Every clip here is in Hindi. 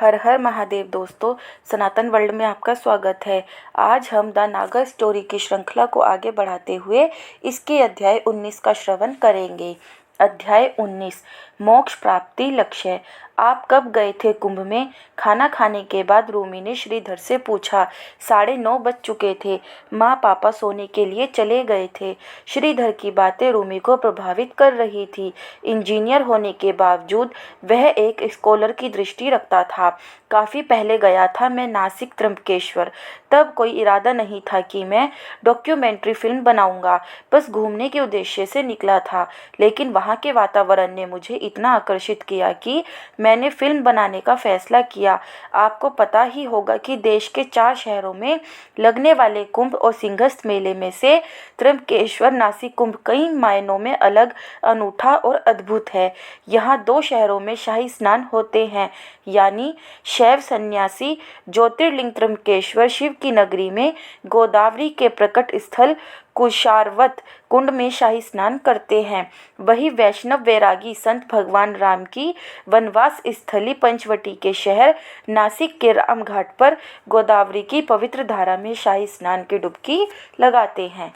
हर हर महादेव दोस्तों, सनातन वर्ल्ड में आपका स्वागत है। आज हम द नागा स्टोरी की श्रृंखला को आगे बढ़ाते हुए इसके अध्याय 19 का श्रवण करेंगे। अध्याय 19 मोक्ष प्राप्ति लक्ष्य। आप कब गए थे कुंभ में? खाना खाने के बाद रूमी ने श्रीधर से पूछा। 9:30 बज चुके थे। माँ पापा सोने के लिए चले गए थे। श्रीधर की बातें रूमी को प्रभावित कर रही थी। इंजीनियर होने के बावजूद वह एक स्कॉलर की दृष्टि रखता था। काफ़ी पहले गया था मैं नासिक त्र्यंबकेश्वर। तब कोई इरादा नहीं था कि मैं डॉक्यूमेंट्री फिल्म बनाऊंगा, बस घूमने के उद्देश्य से निकला था। लेकिन वहाँ के वातावरण ने मुझे इतना आकर्षित किया कि मैंने फिल्म बनाने का फैसला किया। आपको पता ही होगा कि देश के 4 शहरों में लगने वाले कुंभ और सिंहस्थ मेले में से त्र्यंबकेश्वर नासिक कुंभ कई मायनों में अलग, अनूठा और अद्भुत है। यहाँ 2 शहरों में शाही स्नान होते हैं, यानी शैव सन्यासी ज्योतिर्लिंग त्र्यंबकेश्वर शिव की नगरी में गोदावरी के प्रकट स्थल कुशारवत कुंड में शाही स्नान करते हैं। वही वैष्णव वैरागी संत भगवान राम की वनवास स्थली पंचवटी के शहर नासिक के रामघाट पर गोदावरी की पवित्र धारा में शाही स्नान की डुबकी लगाते हैं।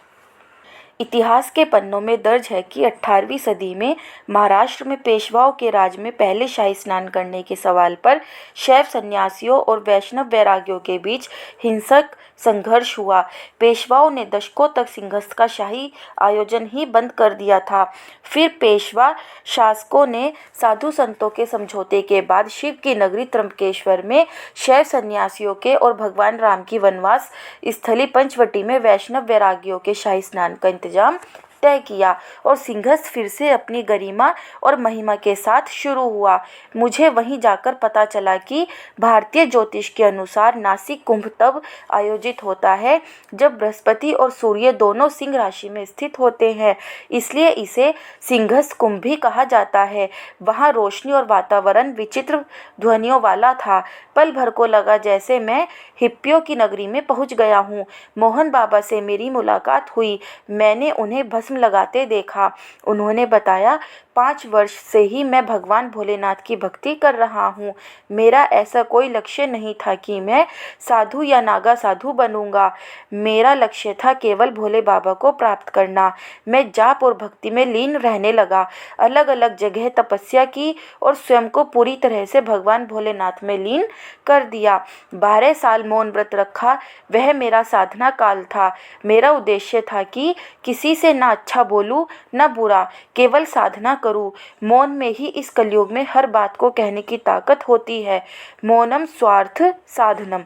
इतिहास के पन्नों में दर्ज है कि 18वीं सदी में महाराष्ट्र में पेशवाओं के राज में पहले शाही स्नान करने के सवाल पर शैव सन्यासियों और वैष्णव वैरागियों के बीच हिंसक संघर्ष हुआ। पेशवाओं ने दशकों तक सिंहस्थ का शाही आयोजन ही बंद कर दिया था। फिर पेशवा शासकों ने साधु संतों के समझौते के बाद शिव की नगरी त्र्यंबकेश्वर में शैव सन्यासियों के और भगवान राम की वनवास स्थली पंचवटी में वैष्णव वैरागियों के शाही स्नान का इंतजाम तय किया और सिंहस्थ फिर से अपनी गरिमा और महिमा के साथ शुरू हुआ। मुझे वहीं जाकर पता चला कि भारतीय ज्योतिष के अनुसार नासिक कुंभ तब आयोजित होता है जब बृहस्पति और सूर्य दोनों सिंह राशि में स्थित होते हैं, इसलिए इसे सिंहस्थ कुंभ भी कहा जाता है। वहाँ रोशनी और वातावरण विचित्र ध्वनियों वाला था। पल भर को लगा जैसे मैं हिप्पियों की नगरी में पहुँच गया हूँ। मोहन बाबा से मेरी मुलाकात हुई। मैंने उन्हें भस्म लगाते देखा। उन्होंने बताया, 5 वर्ष से ही मैं भगवान भोलेनाथ की भक्ति कर रहा हूँ। मेरा ऐसा कोई लक्ष्य नहीं था कि मैं साधु या नागा साधु बनूंगा। मेरा लक्ष्य था केवल भोले बाबा को प्राप्त करना। मैं जाप और भक्ति में लीन रहने लगा। अलग अलग जगह तपस्या की और स्वयं को पूरी तरह से भगवान भोलेनाथ में लीन कर दिया। 12 साल मौन व्रत रखा। वह मेरा साधना काल था। मेरा उद्देश्य था कि किसी से ना अच्छा बोलूं न बुरा, केवल साधना करूं। मौन में ही इस कलयुग में हर बात को कहने की ताकत होती है। मौनम स्वार्थ साधनम।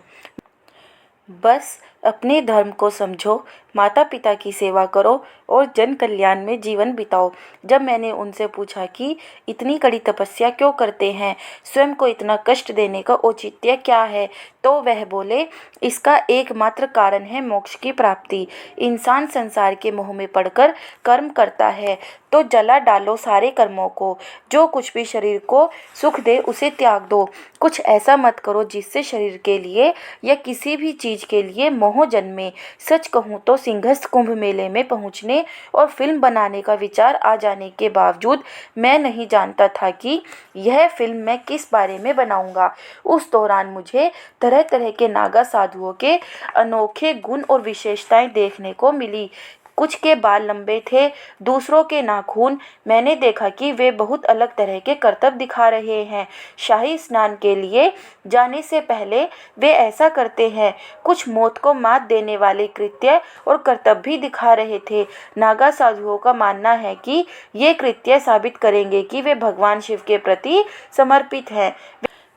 बस अपने धर्म को समझो, माता पिता की सेवा करो और जन कल्याण में जीवन बिताओ। जब मैंने उनसे पूछा कि इतनी कड़ी तपस्या क्यों करते हैं, स्वयं को इतना कष्ट देने का औचित्य क्या है, तो वह बोले, इसका एकमात्र कारण है मोक्ष की प्राप्ति। इंसान संसार के मोह में पड़कर कर्म करता है तो जला डालो सारे कर्मों को। जो कुछ भी शरीर को सुख दे उसे त्याग दो। कुछ ऐसा मत करो जिससे शरीर के लिए या किसी भी चीज के लिए मोह जन्मे। सच कहूँ तो सिंहस्थ कुंभ मेले में पहुँचने और फिल्म बनाने का विचार आ जाने के बावजूद मैं नहीं जानता था कि यह फिल्म मैं किस बारे में बनाऊंगा। उस दौरान मुझे तरह तरह के नागा साधुओं के अनोखे गुण और विशेषताएं देखने को मिली। कुछ के बाल लंबे थे, दूसरों के नाखून। मैंने देखा कि वे बहुत अलग तरह के करतब दिखा रहे हैं। शाही स्नान के लिए जाने से पहले वे ऐसा करते हैं। कुछ मौत को मात देने वाले कृत्य और करतब भी दिखा रहे थे। नागा साधुओं का मानना है कि ये कृत्य साबित करेंगे कि वे भगवान शिव के प्रति समर्पित हैं।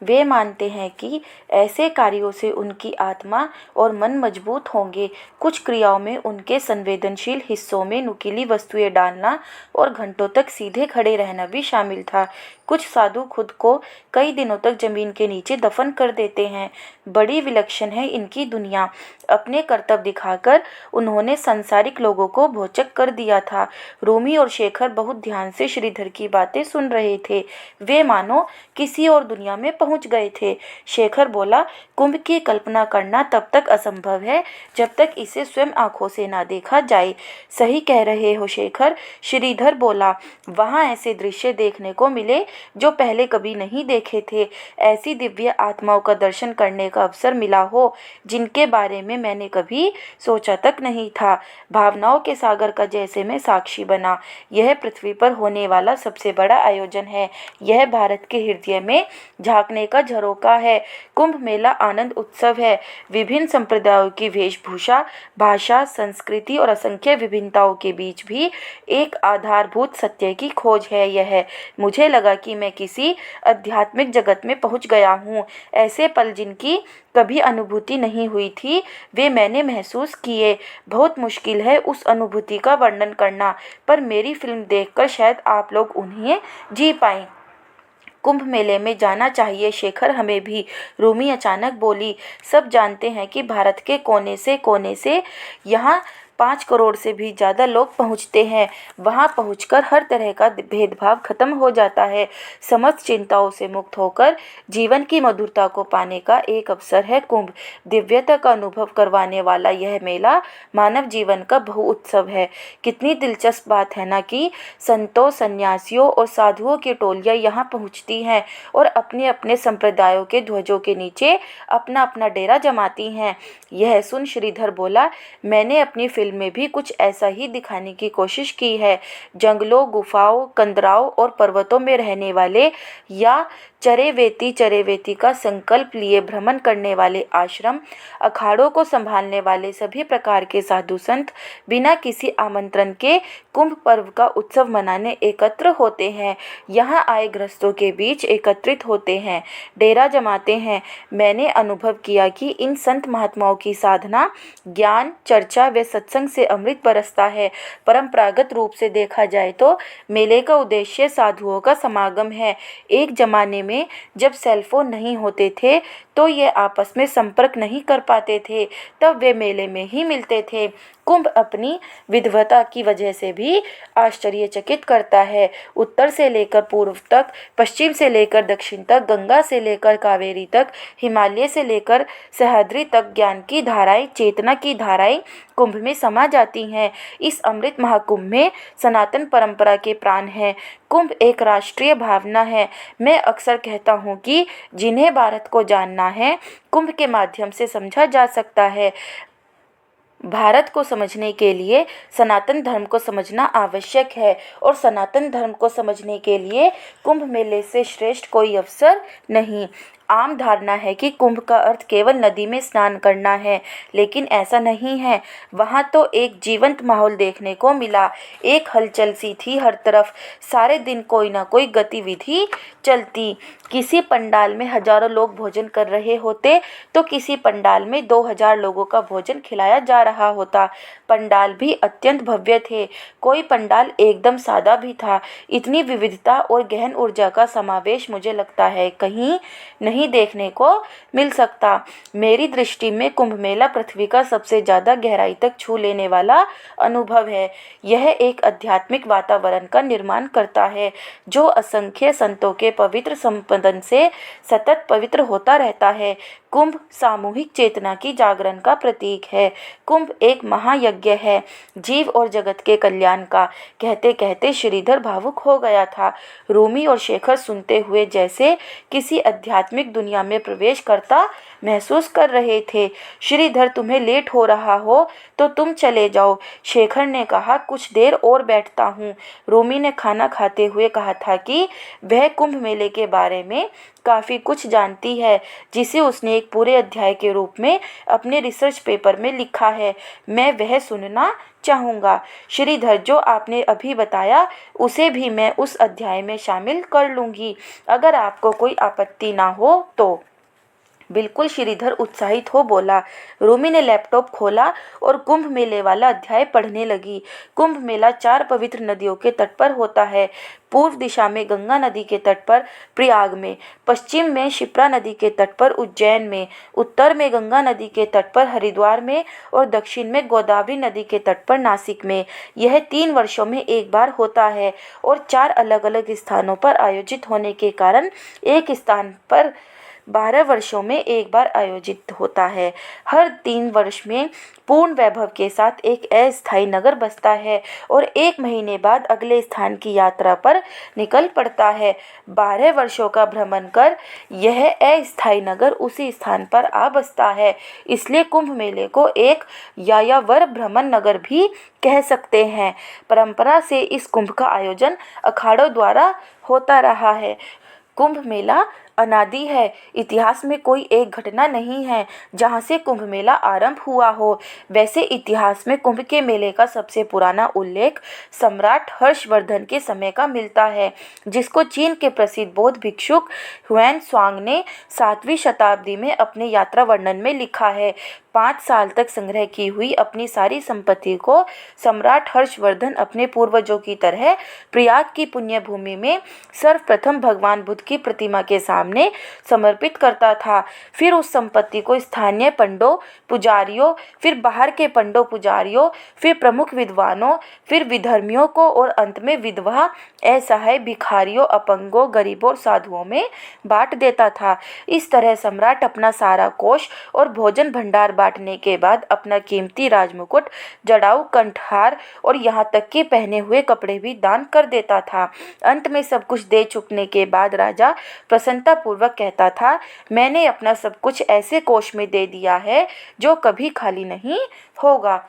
वे मानते हैं कि ऐसे कार्यों से उनकी आत्मा और मन मजबूत होंगे। कुछ क्रियाओं में उनके संवेदनशील हिस्सों में नुकीली वस्तुएं डालना और घंटों तक सीधे खड़े रहना भी शामिल था। कुछ साधु खुद को कई दिनों तक जमीन के नीचे दफन कर देते हैं। बड़ी विलक्षण है इनकी दुनिया। अपने करतब दिखाकर उन्होंने सांसारिक लोगों को भौचक कर दिया था। रूमी और शेखर बहुत ध्यान से श्रीधर की बातें सुन रहे थे। वे मानो किसी और दुनिया में पहुंच गए थे। शेखर बोला, कुंभ की कल्पना करना तब तक असंभव है जब तक इसे स्वयं आंखों से ना देखा जाए। सही कह रहे हो शेखर, श्रीधर बोला। वहां ऐसे दृश्य देखने को मिले जो पहले कभी नहीं देखे थे। ऐसी दिव्य आत्माओं का दर्शन करने का अवसर मिला हो जिनके बारे में मैंने कभी सोचा तक नहीं था। भावनाओं के सागर का जैसे मैं साक्षी बना। यह पृथ्वी पर होने वाला सबसे बड़ा आयोजन है। यह भारत के हृदय में झांकने का झरोखा है। कुंभ मेला आनंद उत्सव है। विभिन्न संप्रदायों की वेशभूषा, भाषा, संस्कृति और असंख्य विभिन्नताओं के बीच भी एक आधारभूत सत्य की खोज है। यह मुझे लगा कि मैं किसी आध्यात्मिक जगत में पहुंच गया हूँ। ऐसे पल जिनकी कभी अनुभूति नहीं हुई थी, वे मैंने महसूस किए। बहुत मुश्किल है उस अनुभूति का वर्णन करना, पर मेरी फिल्म देखकर शायद आप लोग उन्हें जी पाएं। कुंभ मेले में जाना चाहिए शेखर, हमें भी, रूमी अचानक बोली। सब जानते हैं कि भारत के कोने से यहाँ 5 करोड़ से भी ज़्यादा लोग पहुँचते हैं। वहाँ पहुँचकर हर तरह का भेदभाव खत्म हो जाता है। समस्त चिंताओं से मुक्त होकर जीवन की मधुरता को पाने का एक अवसर है कुंभ। दिव्यता का अनुभव करवाने वाला यह मेला मानव जीवन का बहु उत्सव है। कितनी दिलचस्प बात है ना कि संतों, सन्यासियों और साधुओं की टोलियाँ यहाँ पहुँचती हैं और अपने अपने संप्रदायों के ध्वजों के नीचे अपना अपना डेरा जमाती हैं। यह सुन श्रीधर बोला, मैंने अपनी फिल्म में भी कुछ ऐसा ही दिखाने की कोशिश की है। जंगलों, गुफाओं, कंदराओं और पर्वतों में रहने वाले या चरेवेती का संकल्प लिए भ्रमण करने वाले आश्रम, अखाड़ों को संभालने वाले सभी प्रकार के साधु संत बिना किसी आमंत्रण के कुंभ पर्व का उत्सव मनाने एकत्र होते हैं। यहाँ आए गृहस्थों के बीच एकत्रित होते हैं, डेरा जमाते हैं। मैंने अनुभव किया कि इन संत महात्माओं की साधना, ज्ञान, चर्चा व सत्संग से अमृत बरसता है। परंपरागत रूप से देखा जाए तो मेले का उद्देश्य साधुओं का समागम है। एक जमाने में जब सेलफोन नहीं होते थे तो ये आपस में संपर्क नहीं कर पाते थे, तब वे मेले में ही मिलते थे। कुंभ अपनी विविधता की वजह से भी आश्चर्यचकित करता है। उत्तर से लेकर पूर्व तक, पश्चिम से लेकर दक्षिण तक, गंगा से लेकर कावेरी तक, हिमालय से लेकर सह्याद्री तक ज्ञान की धाराएं, चेतना की धाराएं कुंभ में समा जाती हैं। इस अमृत महाकुंभ में सनातन परंपरा के प्राण हैं। कुंभ एक राष्ट्रीय भावना है। मैं अक्सर कहता हूँ कि जिन्हें भारत को जानना है, कुंभ के माध्यम से समझा जा सकता है। भारत को समझने के लिए सनातन धर्म को समझना आवश्यक है और सनातन धर्म को समझने के लिए कुंभ मेले से श्रेष्ठ कोई अवसर नहीं। आम धारणा है कि कुंभ का अर्थ केवल नदी में स्नान करना है, लेकिन ऐसा नहीं है। वहाँ तो एक जीवंत माहौल देखने को मिला। एक हलचल सी थी हर तरफ। सारे दिन कोई ना कोई गतिविधि चलती। किसी पंडाल में हजारों लोग भोजन कर रहे होते तो किसी पंडाल में 2000 लोगों का भोजन खिलाया जा रहा होता। पंडाल भी अत्यंत भव्य थे, कोई पंडाल एकदम सादा भी था। इतनी विविधता और गहन ऊर्जा का समावेश मुझे लगता है कहीं नहीं देखने को मिल सकता। मेरी दृष्टि में कुंभ मेला पृथ्वी का सबसे ज़्यादा गहराई तक छू लेने वाला अनुभव है। यह एक आध्यात्मिक वातावरण का निर्माण करता है जो असंख्य संतों के पवित्र संपदन से सतत पवित्र होता रहता है। कुंभ सामूहिक चेतना की जागरण का प्रतीक है। कुंभ एक महायज्ञ है, जीव और जगत के कल्याण का। कहते कहते श्रीधर भावुक हो गया था। रूमी और शेखर सुनते हुए जैसे किसी आध्यात्मिक दुनिया में प्रवेश करता महसूस कर रहे थे। श्रीधर, तुम्हें लेट हो रहा हो तो तुम चले जाओ, शेखर ने कहा। कुछ देर और बैठता हूँ। रूमी ने खाना खाते हुए कहा था कि वह कुंभ मेले के बारे में काफ़ी कुछ जानती है, जिसे उसने एक पूरे अध्याय के रूप में अपने रिसर्च पेपर में लिखा है। मैं वह सुनना चाहूँगा। श्रीधर, जो आपने अभी बताया उसे भी मैं उस अध्याय में शामिल कर लूँगी, अगर आपको कोई आपत्ति ना हो तो। बिल्कुल, श्रीधर उत्साहित हो बोला। रूमी ने लैपटॉप खोला और कुंभ मेले वाला अध्याय पढ़ने लगी। कुंभ मेला 4 पवित्र नदियों के तट पर होता है। पूर्व दिशा में गंगा नदी के तट पर प्रयाग में, पश्चिम में शिप्रा नदी के तट पर उज्जैन में, उत्तर में गंगा नदी के तट पर हरिद्वार में और दक्षिण में गोदावरी नदी के तट पर नासिक में। यह 3 वर्षों में एक बार होता है और 4 अलग अलग स्थानों पर आयोजित होने के कारण एक स्थान पर 12 वर्षों में एक बार आयोजित होता है। हर 3 वर्ष में पूर्ण वैभव के साथ एक अस्थायी नगर बसता है और 1 महीने बाद अगले स्थान की यात्रा पर निकल पड़ता है। 12 वर्षों का भ्रमण कर यह अस्थायी नगर उसी स्थान पर आ बसता है। इसलिए कुंभ मेले को एक यायावर भ्रमण नगर भी कह सकते हैं। परंपरा से इस कुंभ का आयोजन अखाड़ों द्वारा होता रहा है। कुंभ मेला अनादि है। इतिहास में कोई एक घटना नहीं है जहाँ से कुंभ मेला आरंभ हुआ हो। वैसे इतिहास में कुंभ के मेले का सबसे पुराना उल्लेख सम्राट हर्षवर्धन के समय का मिलता है, जिसको चीन के प्रसिद्ध बौद्ध भिक्षुक हुएन त्सांग ने 7वीं शताब्दी में अपने यात्रा वर्णन में लिखा है। 5 साल तक संग्रह की हुई अपनी सारी संपत्ति को सम्राट हर्षवर्धन अपने पूर्वजों की तरह प्रयाग की पुण्य भूमि में सर्वप्रथम भगवान बुद्ध की प्रतिमा के सामने समर्पित करता था। फिर उस संपत्ति को स्थानीय पंडों पुजारियों, फिर बाहर के पंडों पुजारियों, फिर प्रमुख विद्वानों, फिर विधर्मियों को और अंत में विधवा, असहाय, भिखारियों, अपंगों, गरीबों और साधुओं में बांट देता था। इस तरह सम्राट अपना सारा कोष और भोजन भंडार बांटने के बाद अपना कीमती राजमुकुट, जड़ाऊ कंठहार और यहाँ तक कि पहने हुए कपड़े भी दान कर देता था। अंत में सब कुछ दे चुकने के बाद राजा प्रसन्नता पूर्वक कहता था, मैंने अपना सब कुछ ऐसे कोष में दे दिया है जो कभी खाली नहीं होगा।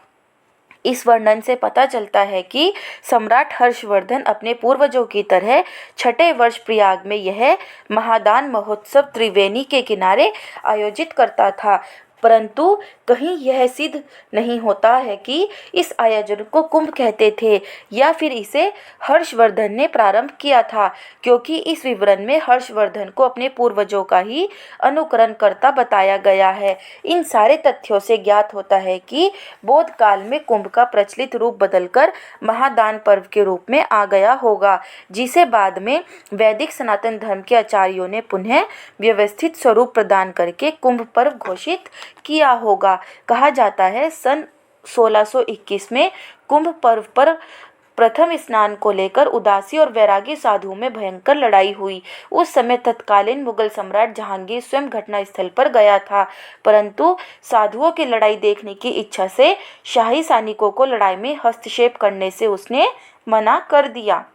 इस वर्णन से पता चलता है कि सम्राट हर्षवर्धन अपने पूर्वजों की तरह छठे वर्ष प्रयाग में यह महादान महोत्सव त्रिवेणी के किनारे आयोजित करता था। परंतु कहीं यह सिद्ध नहीं होता है कि इस आयोजन को कुंभ कहते थे या फिर इसे हर्षवर्धन ने प्रारंभ किया था, क्योंकि इस विवरण में हर्षवर्धन को अपने पूर्वजों का ही अनुकरण करता बताया गया है। इन सारे तथ्यों से ज्ञात होता है कि बौद्ध काल में कुंभ का प्रचलित रूप बदलकर महादान पर्व के रूप में आ गया होगा, जिसे बाद में वैदिक सनातन धर्म के आचार्यों ने पुनः व्यवस्थित स्वरूप प्रदान करके कुंभ पर्व घोषित किया होगा। कहा जाता है सन 1621 में कुंभ पर्व पर प्रथम स्नान को लेकर उदासी और वैरागी साधुओं में भयंकर लड़ाई हुई। उस समय तत्कालीन मुगल सम्राट जहांगीर स्वयं घटनास्थल पर गया था, परंतु साधुओं की लड़ाई देखने की इच्छा से शाही सैनिकों को लड़ाई में हस्तक्षेप करने से उसने मना कर दिया।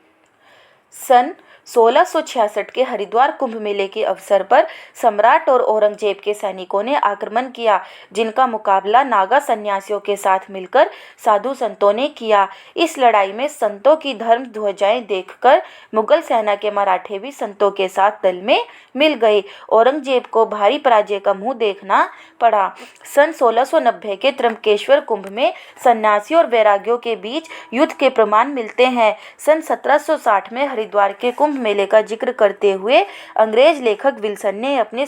सन 1666 के हरिद्वार कुंभ मेले के अवसर पर सम्राट और औरंगजेब के सैनिकों ने आक्रमण किया, जिनका मुकाबला नागा सन्यासियों के साथ मिलकर साधु संतों ने किया। इस लड़ाई में संतों की धर्म ध्वजाएं देखकर मुगल सेना के मराठे भी संतों के साथ दल में मिल गए। औरंगजेब को भारी पराजय का मुंह देखना पड़ा। सन 1690 के त्र्यंबकेश्वर कुंभ में सन्यासियों और वैरागियों के बीच युद्ध के प्रमाण मिलते हैं। सन 1760 में हरिद्वार के कुंभ मेले का जिक्र करते हुए अंग्रेज लेखक विल्सन ने अपने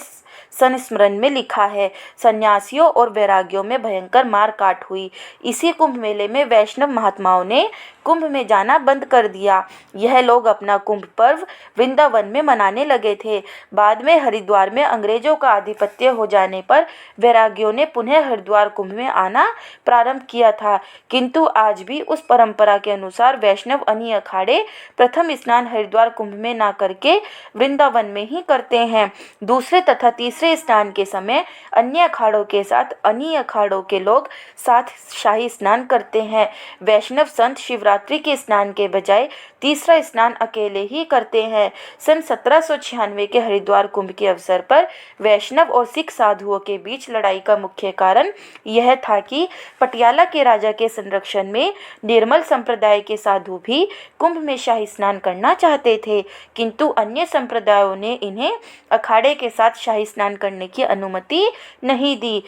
संस्मरण में लिखा है, सन्यासियों और वैरागियों में भयंकर मारकाट हुई। इसी कुंभ मेले में वैष्णव महात्माओं ने कुंभ में जाना बंद कर दिया। यह लोग अपना कुंभ पर्व वृंदावन में मनाने लगे थे। बाद में हरिद्वार में अंग्रेजों का आधिपत्य हो जाने पर वैरागियों ने पुनः हरिद्वार कुंभ में आना प्रारंभ किया था, किंतु आज भी उस परंपरा के अनुसार वैष्णव अन्य अखाड़े प्रथम स्नान हरिद्वार कुंभ में ना करके वृंदावन में ही करते हैं। दूसरे तथा तीसरे स्नान के समय अन्य अखाड़ों के साथ अन्य अखाड़ों के लोग साथ शाही स्नान करते हैं। वैष्णव संत शिवरात्रि के स्नान के बजाय तीसरा स्नान अकेले ही करते हैं। सन 1796 के हरिद्वार कुंभ के अवसर पर वैष्णव और सिख साधुओं के बीच लड़ाई का मुख्य कारण यह था कि पटियाला के राजा के संरक्षण में निर्मल संप्रदाय के साधु भी कुंभ में शाही स्नान करना चाहते थे, किंतु अन्य संप्रदायों ने इन्हें अखाड़े के साथ शाही स्नान करने की अनुमति नहीं दी।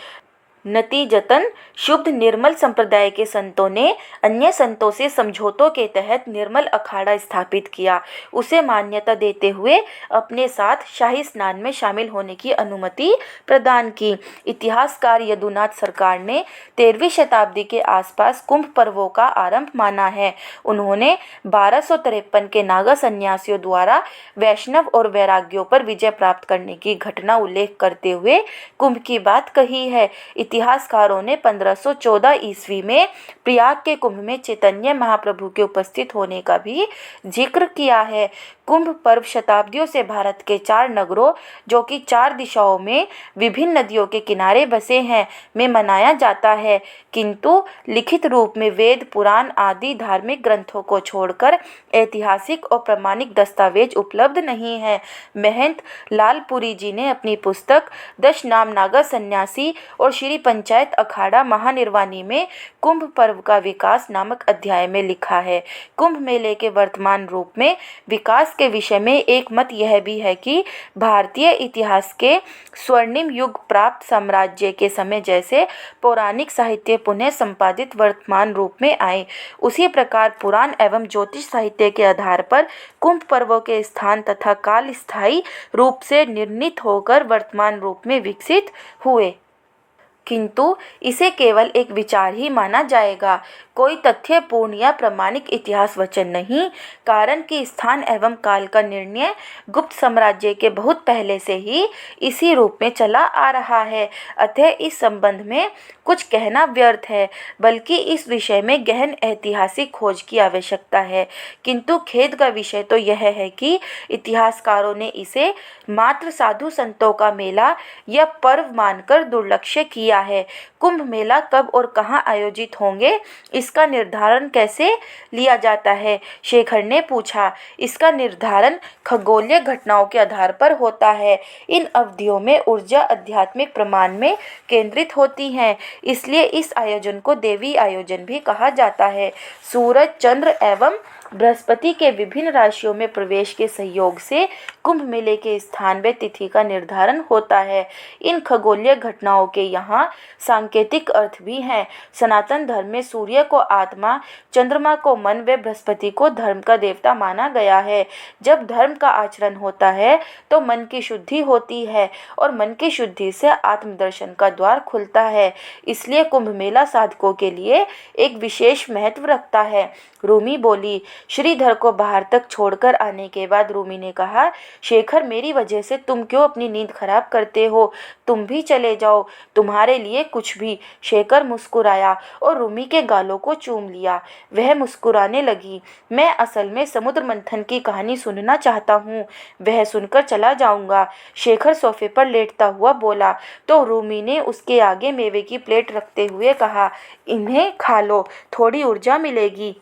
नतीजतन शुद्ध निर्मल संप्रदाय के संतों ने अन्य संतों से समझौतों के तहत निर्मल अखाड़ा स्थापित किया, उसे मान्यता देते हुए अपने साथ शाही स्नान में शामिल होने की अनुमति प्रदान की। इतिहासकार यदुनाथ सरकार ने 13वीं शताब्दी के आसपास कुंभ पर्वों का आरंभ माना है। उन्होंने 1253 के नागा सन्यासियों द्वारा वैष्णव और वैरागियों पर विजय प्राप्त करने की घटना उल्लेख करते हुए कुंभ की बात कही है। इतिहासकारों ने 1514 ईस्वी में प्रयाग के कुंभ में चैतन्य महाप्रभु के उपस्थित होने का भी जिक्र किया है। कुंभ पर्व शताब्दियों से भारत के 4 नगरों, जो कि 4 दिशाओं में विभिन्न नदियों के किनारे बसे हैं, में मनाया जाता है। किंतु लिखित रूप में वेद, पुराण आदि धार्मिक ग्रंथों को छोड़कर ऐतिहासिक और प्रमाणिक दस्तावेज उपलब्ध नहीं है। महंत लालपुरी जी ने अपनी पुस्तक 10 नाम नागा सन्यासी और श्री पंचायत अखाड़ा महानिर्वाणी में कुंभ पर्व का विकास नामक अध्याय में लिखा है। कुंभ मेले के वर्तमान रूप में विकास के विषय में एक मत यह भी है कि भारतीय इतिहास के स्वर्णिम युग प्राप्त साम्राज्य के समय जैसे पौराणिक साहित्य पुनः संपादित वर्तमान रूप में आए, उसी प्रकार पुराण एवं ज्योतिष साहित्य के आधार पर कुंभ पर्वों के स्थान तथा काल स्थायी रूप से निर्णीत होकर वर्तमान रूप में विकसित हुए। किंतु इसे केवल एक विचार ही माना जाएगा, कोई तथ्यपूर्ण या प्रमाणिक इतिहास वचन नहीं, कारण कि स्थान एवं काल का निर्णय गुप्त साम्राज्य के बहुत पहले से ही इसी रूप में चला आ रहा है। अतः इस संबंध में कुछ कहना व्यर्थ है, बल्कि इस विषय में गहन ऐतिहासिक खोज की आवश्यकता है। किंतु खेद का विषय तो यह है कि इतिहासकारों ने इसे मात्र साधु संतों का मेला या पर्व मानकर दुर्लक्ष्य किया है। कुंभ मेला कब और कहाँ आयोजित होंगे, इसका निर्धारण कैसे लिया जाता है, शेखर ने पूछा। इसका निर्धारण खगोलीय घटनाओं के आधार पर होता है। इन अवधियों में ऊर्जा आध्यात्मिक प्रमाण में केंद्रित होती है, इसलिए इस आयोजन को देवी आयोजन भी कहा जाता है। सूरज, चंद्र एवं बृहस्पति के विभिन्न राशियों में प्रवेश के सहयोग से कुंभ मेले के स्थान व तिथि का निर्धारण होता है। इन खगोलीय घटनाओं के यहाँ सांकेतिक अर्थ भी हैं। सनातन धर्म में सूर्य को आत्मा, चंद्रमा को मन व बृहस्पति को धर्म का देवता माना गया है। जब धर्म का आचरण होता है तो मन की शुद्धि होती है और मन की शुद्धि से आत्मदर्शन का द्वार खुलता है। इसलिए कुंभ मेला साधकों के लिए एक विशेष महत्व रखता है। रूमी बोली। श्रीधर को बाहर तक छोड़कर आने के बाद रूमी ने कहा, शेखर, मेरी वजह से तुम क्यों अपनी नींद खराब करते हो? तुम भी चले जाओ, तुम्हारे लिए कुछ भी। शेखर मुस्कुराया और रूमी के गालों को चूम लिया। वह मुस्कुराने लगी। मैं असल में समुद्र मंथन की कहानी सुनना चाहता हूँ, वह सुनकर चला जाऊंगा। शेखर सोफे पर लेटता हुआ बोला तो रूमी ने उसके आगे मेवे की प्लेट रखते हुए कहा, इन्हें खा लो, थोड़ी ऊर्जा मिलेगी।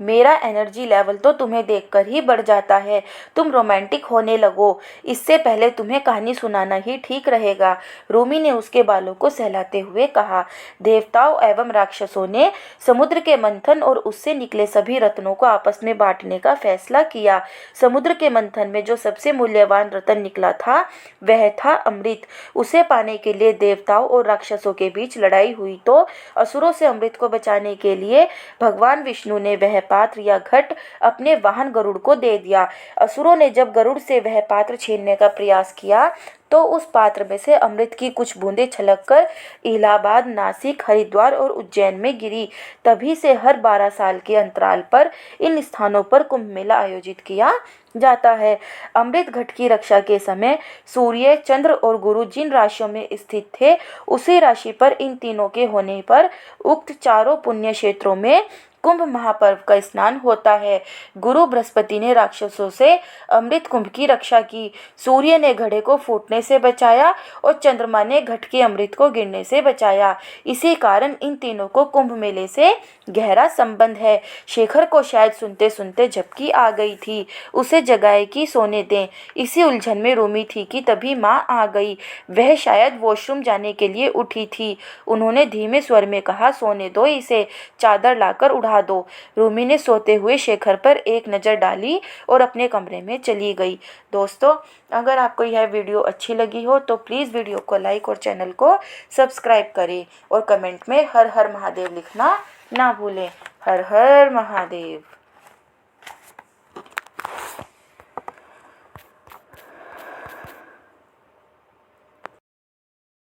मेरा एनर्जी लेवल तो तुम्हें देखकर ही बढ़ जाता है। तुम रोमांटिक होने लगो, इससे पहले तुम्हें कहानी सुनाना ही ठीक रहेगा। रूमी ने उसके बालों को सहलाते हुए कहा। देवताओं एवं राक्षसों ने समुद्र के मंथन और उससे निकले सभी रत्नों को आपस में बांटने का फैसला किया। समुद्र के मंथन में जो सबसे मूल्यवान रत्न निकला था वह था अमृत। उसे पाने के लिए देवताओं और राक्षसों के बीच लड़ाई हुई तो असुरों से अमृत को बचाने के लिए भगवान विष्णु ने वह पात्र या घट अपने वाहन गरुड़ को दे दिया। असुरों ने जब गरुड़ से वह पात्र छीनने का प्रयास किया तो उस पात्र में से अमृत की कुछ बूंदें छलककर इलाहाबाद, नासिक, हरिद्वार और उज्जैन में गिरी। तभी से हर 12 साल के अंतराल पर इन स्थानों पर कुंभ मेला आयोजित किया जाता है। अमृत घट की रक्षा के समय सूर्य, चंद्र और गुरु जिन राशियों में स्थित थे, उसी राशि पर इन तीनों के होने पर उक्त चारों पुण्य क्षेत्रों में कुंभ महापर्व का स्नान होता है। गुरु बृहस्पति ने राक्षसों से अमृत कुंभ की रक्षा की, सूर्य ने घड़े को फूटने से बचाया और चंद्रमा ने घट के अमृत को गिरने से बचाया। इसी कारण इन तीनों को कुंभ मेले से गहरा संबंध है। शेखर को शायद सुनते सुनते झपकी आ गई थी। उसे जगाए कि सोने दें। इसी उलझन में रूमी थी कि तभी माँ आ गई। वह शायद वॉशरूम जाने के लिए उठी थी। उन्होंने धीमे स्वर में कहा, सोने दो इसे, चादर लाकर उड़ा दो। रूमी ने सोते हुए शेखर पर एक नज़र डाली और अपने कमरे में चली गई। दोस्तों, अगर आपको यह वीडियो अच्छी लगी हो तो प्लीज़ वीडियो को लाइक और चैनल को सब्सक्राइब करें और कमेंट में हर हर महादेव लिखना ना भूलें। हर हर महादेव।